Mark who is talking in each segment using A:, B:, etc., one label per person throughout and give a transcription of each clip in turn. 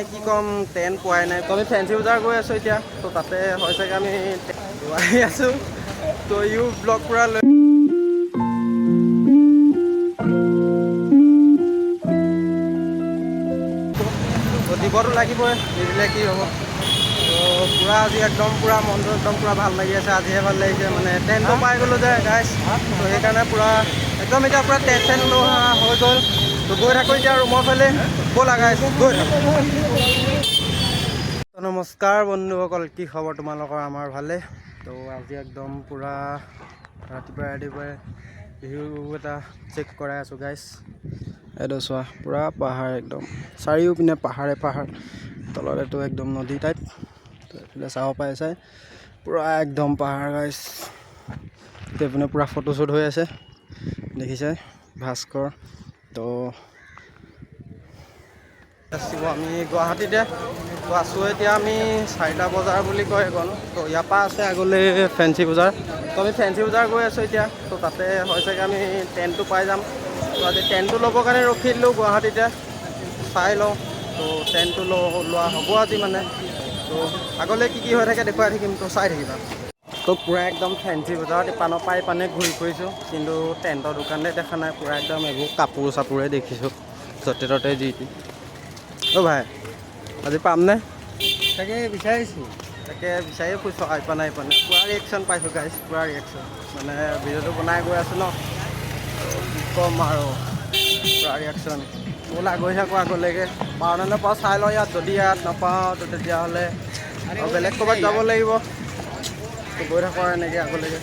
A: কি ক'ম টেণ্ট পোৱাই নাই। তো আমি ফেঞ্চি বজাৰ গৈ আছোঁ এতিয়া। তো তাতে হয় চাগে আমি আহি আছোঁ। তো ইউ ব্লগ পূৰা লৈ দিবতো লাগিবই, নিদিলে কি হ'ব। তো পূৰা আজি একদম পূৰা মনটো একদম পূৰা ভাল লাগি আছে। আজিহে ভাল লাগিছে মানে টেণ্টটো পাই গ'লোঁ যে গাইছ। তো সেইকাৰণে পূৰা একদম এতিয়া পূৰা টেণ্ট চেণ্ট লোৱা হৈ গ'ল। তো গৈ থাকোঁ এতিয়া ৰুমৰ ফালে। ব'লা গাইছ গৈ থাকোঁ। নমস্কাৰ বন্ধুসকল, কি খবৰ তোমালোকৰ? আমাৰ ভালে। তো আজি একদম পূৰা ৰাতিপুৱাই ভিউ এটা চেক কৰাই আছোঁ গাইছ। এইটো চোৱা পূৰা পাহাৰ একদম চাৰিওপিনে পাহাৰে পাহাৰ, তলত এইটো একদম নদী টাইপ। তো এইফালে চাব পাই চাই পূৰা একদম পাহাৰ গাইছ। এইপিনে পূৰা ফটোশ্বুট হৈ আছে দেখিছে ভাস্কৰ। তো আমি গুৱাহাটীতে তো আছোঁ এতিয়া। আমি 4টা বজাৰ বুলি কয় এইখন। তো ইয়াৰ পৰা আছে আগলৈ ফেঞ্চি বজাৰ। তো আমি ফেঞ্চি বজাৰ গৈ আছোঁ এতিয়া। তো তাতে হয় চাগে আমি টেণ্টটো পাই যাম। তো আজি টেণ্টটো ল'বৰ কাৰণে ৰখি দিলোঁ গুৱাহাটীতে। চাই লওঁ তো টেণ্টটো লোৱা হ'ব আজি মানে। তো আগলৈ কি হৈ থাকে দেখুৱাই থাকিম, তো চাই থাকিবা। তো পূৰা একদম ফেঞ্চি বজাৰত ইপানৰ পৰা ইপানে ঘূৰি ফুৰিছোঁ, কিন্তু টেণ্টৰ দোকানে দেখা নাই। পূৰা একদম এইবোৰ কাপোৰ চাপোৰে দেখিছোঁ য'তে ত'তে যি টি। অ' ভাই আজি পামনে? তাকে বিচাৰিছোঁ, তাকে বিচাৰিয়ে ফুৰিছোঁ ইপানে ইপানে। পূৰা ৰিয়েকশ্যন পাইছোঁ গাইছ, পূৰা ৰিয়েকশ্যন মানে ভিডিঅ'টো বনাই গৈ আছোঁ ন। কি ক'ম আৰু পূৰা ৰিয়েকশ্যন। ব'লা গৈ থাকোঁ আগলৈকে। পাওঁ নে নাপাওঁ চাই লওঁ ইয়াত। যদি ইয়াত নাপাওঁ তো তেতিয়াহ'লে আৰু বেলেগ ক'ৰবাত যাব লাগিব। তো গৈ থাকোঁ আৰু এনেকৈ আগলৈকে।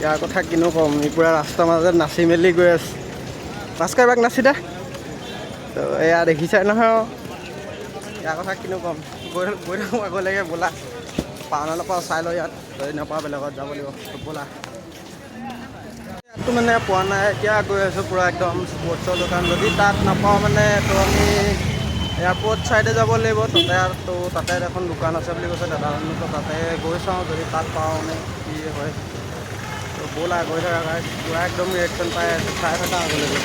A: ইয়াৰ কথা কিনো ক'ম, ই পূৰা ৰাস্তাৰ মাজত নাচি মেলি গৈ আছে। ভাস্কৰ এবাক নাচি দে। তো এয়া দেখিছাই নহয় আৰু ইয়াৰ কথা কিনো ক'ম। গৈ থাকোঁ আগলৈকে ব'লা। পাওঁ নে নাপাওঁ চাই লওঁ ইয়াত। যদি নাপাওঁ বেলেগত যাব লাগিব। তো ব'লা। ইয়াততো মানে পোৱা নাই। এতিয়া গৈ আছোঁ পূৰা একদম স্পৰ্টছৰ দোকান। যদি তাত নাপাওঁ মানে তো আমি এয়াৰপৰ্ট ছাইডে যাব লাগিব। তাতে এখন দোকান আছে বুলি কৈছে দাদাজনে। তো তাতে গৈ চাওঁ যদি তাত পাওঁ নে কি হয়। তো ব'লা গৈ থাকা গাইছ। পূৰা একদম ৰিয়েকশ্যন পাই আছোঁ, চাই থাকা আগলৈকে।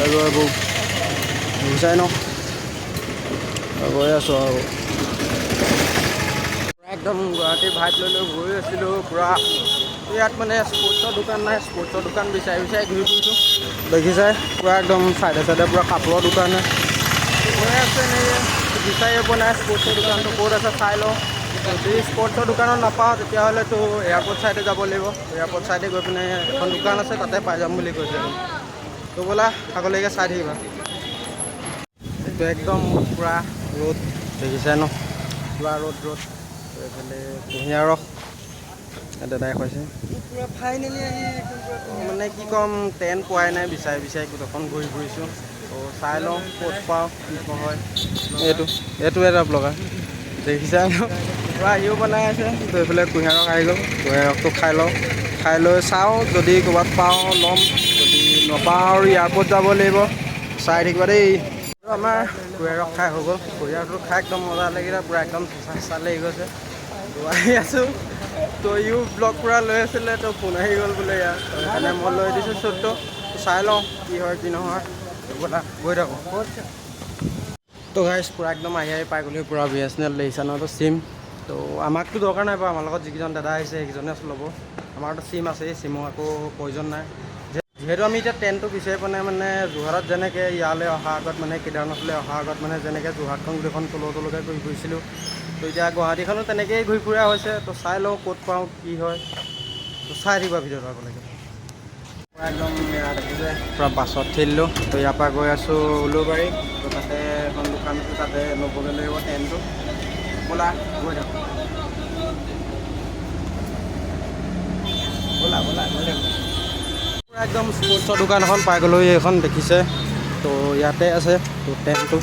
A: আৰু এইবোৰ বুজাই ন গৈ আছোঁ আৰু একদম গুৱাহাটীৰ ভাইব লৈ ঘূৰি আছিলোঁ পূৰা। ইয়াত মানে স্পৰ্টছৰ দোকান নাই, স্পৰ্টছৰ দোকান বিচাৰি ঘূৰি ফুৰিছোঁ দেখিছাই। পূৰা একদম চাইডে চাইডে পূৰা কাপোৰৰ দোকান গৈ আছে এনেকৈ বিচাৰিয়ে পোৱা নাই স্পৰ্টছৰ দোকানটো ক'ত আছে চাই লওঁ। যদি স্পৰ্টছৰ দোকানত নাপাওঁ তেতিয়াহ'লেতো এয়াৰপৰ্ট ছাইডে যাব লাগিব। এয়াৰপৰ্ট ছাইডে গৈ পিনে এখন দোকান আছে তাতে পাই যাম বুলি কৈছে। তো ব'লা আগলৈকে চাই থাকিবা। এইটো একদম পূৰা ৰ'দ দেখিছে ন, পূৰা ৰ'দ। এইফালে কুঁহিয়াৰ ৰস দাদাই কৈছে। পূৰা ফাইনেলি আহি মানে কি ক'ম টেণ্ট পোৱাই নাই। বিচাৰি গোটেইখন ঘূৰি ফুৰিছোঁ। তো চাই লওঁ ক'ত পাওঁ কি হয়। এইটো এটা ব্লগাৰ দেখিছা ন, পূৰা আহিও বনাই আছে। তো এইফালে কুঁহিয়াৰ ৰস আহি গ'ল। কুঁহিয়াৰ ৰসটো খাই লওঁ, খাই লৈ চাওঁ যদি ক'ৰবাত পাওঁ ল'ম। যদি নাপাওঁ আৰু এয়াৰপৰ্ট যাব লাগিব। চাই থাকিবা দেই। আমাৰ কুঁহিয়াৰ ৰস খাই হৈ গ'ল। কুঁহিয়াৰটো খাই একদম মজা লাগিলে, পূৰা একদম চেঁচা লাগি গৈছে। তো আহি আছোঁ। তো ইউ ব্লগ পূৰা লৈ আছিলে, তো ফোন আহি গ'ল বোলে ইয়াৰ। সেইকাৰণে মই লৈ দিছোঁ শ্বুটটো। চাই লওঁ কি হয় কি নহয়। ব'লা গৈ থাকোঁ। তো গাইছ পূৰা একদম আহি পাই গ'লোঁ পূৰা BSNL দেখিছা ন, তো চিম। তো আমাকতো দৰকাৰ নাই বাৰু, আমাৰ লগত যিকেইজন দাদা আহিছে সেইকেইজনে ল'ব। আমাৰতো চিম আছেই, চিমৰ একো প্ৰয়োজন নাই। যিহেতু আমি এতিয়া টেণ্টটো বিচাৰি পোৱা নাই। মানে যোৰহাটত যেনেকৈ ইয়ালৈ অহাৰ আগত মানে কেদাৰনাথলৈ অহাৰ আগত মানে যেনেকৈ যোৰহাটখন গোটেইখন তলকৈ ঘূৰি ফুৰিছিলোঁ, তো এতিয়া গুৱাহাটীখনো তেনেকৈয়ে ঘূৰি ফুৰা হৈছে। তো চাই লওঁ ক'ত পাওঁ কি হয়। তো চাই থাকিবা ভিডিঅ'টো আগলৈকে। পূৰা একদম দেখিছে পূৰা বাছত ঠেলিলোঁ। তো ইয়াৰ পৰা গৈ আছোঁ উলুবাৰী। তো তাতে এখন দোকান আছে, তাতে ল'বগৈ লাগিব টেণ্টটো। ব'লা গৈ থাকোঁ। ব'লা গৈ থাকোঁ। পূৰা একদম স্পৰ্টছৰ দোকান এখন পাই গ'লোঁ। এইখন দেখিছে, তো ইয়াতে আছে তো টেণ্টটো।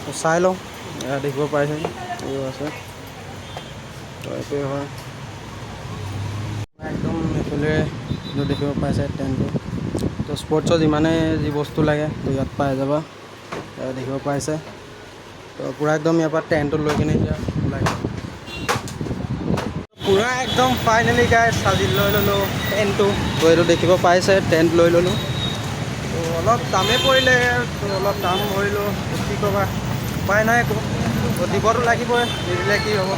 A: তো চাই লওঁ, ইয়াত দেখিব পাৰিছে এইবোৰ আছে। তো এইটোৱে হয় একদম এইফালে দেখিব পাইছে টেণ্টটো। তো স্পৰ্টছৰ যিমানেই যি বস্তু লাগে তো ইয়াত পাই যাবা, দেখিব পাইছে। তো পূৰা একদম ইয়াৰ পৰা টেণ্টটো লৈ কিনে এতিয়া ওলাই পূৰা একদম ফাইনেলি গাইছ আজি লৈ ল'লোঁ টেণ্টটো। তো এইটো দেখিব পাইছে টেণ্ট লৈ ল'লোঁ। তো অলপ দামেই পৰিলে, তো অলপ দাম ভৰিলোঁ, কি ক'বা উপায় নাই একো, তো দিবতো লাগিবই, নিদিলে কি হ'ব।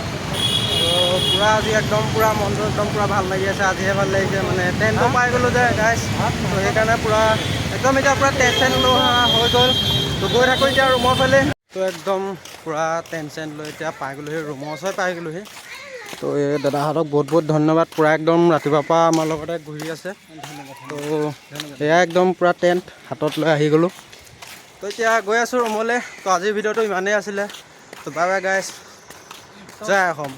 A: তো পূৰা আজি একদম পূৰা মনটো একদম পূৰা ভাল লাগি আছে, আজিহে ভাল লাগিছে মানে টেণ্টটো পাই গ'লোঁ যে গাইছ, তো সেইকাৰণে পূৰা একদম এতিয়া পূৰা টেনশ্যন লোৱা হৈ গ'ল। তো গৈ থাকোঁ এতিয়া ৰুমৰ ফালে, তো একদম পূৰা টেনশ্যন লৈ এতিয়া পাই গ'লোহি, ৰুমৰ ওচৰত পাই গ'লোহি। তো এই দাদাহঁতক বহুত বহুত ধন্যবাদ, পূৰা একদম ৰাতিপুৱাৰ পৰা আমাৰ লগতে ঘূৰি আছে। তো এয়া একদম পূৰা টেণ্ট হাতত লৈ আহি গ'লোঁ। তো এতিয়া গৈ আছোঁ ৰুমলৈ। তো আজিৰ ভিডিঅ'টো ইমানেই আছিলে। তো বাই বাই গাইছ, জয় অসম।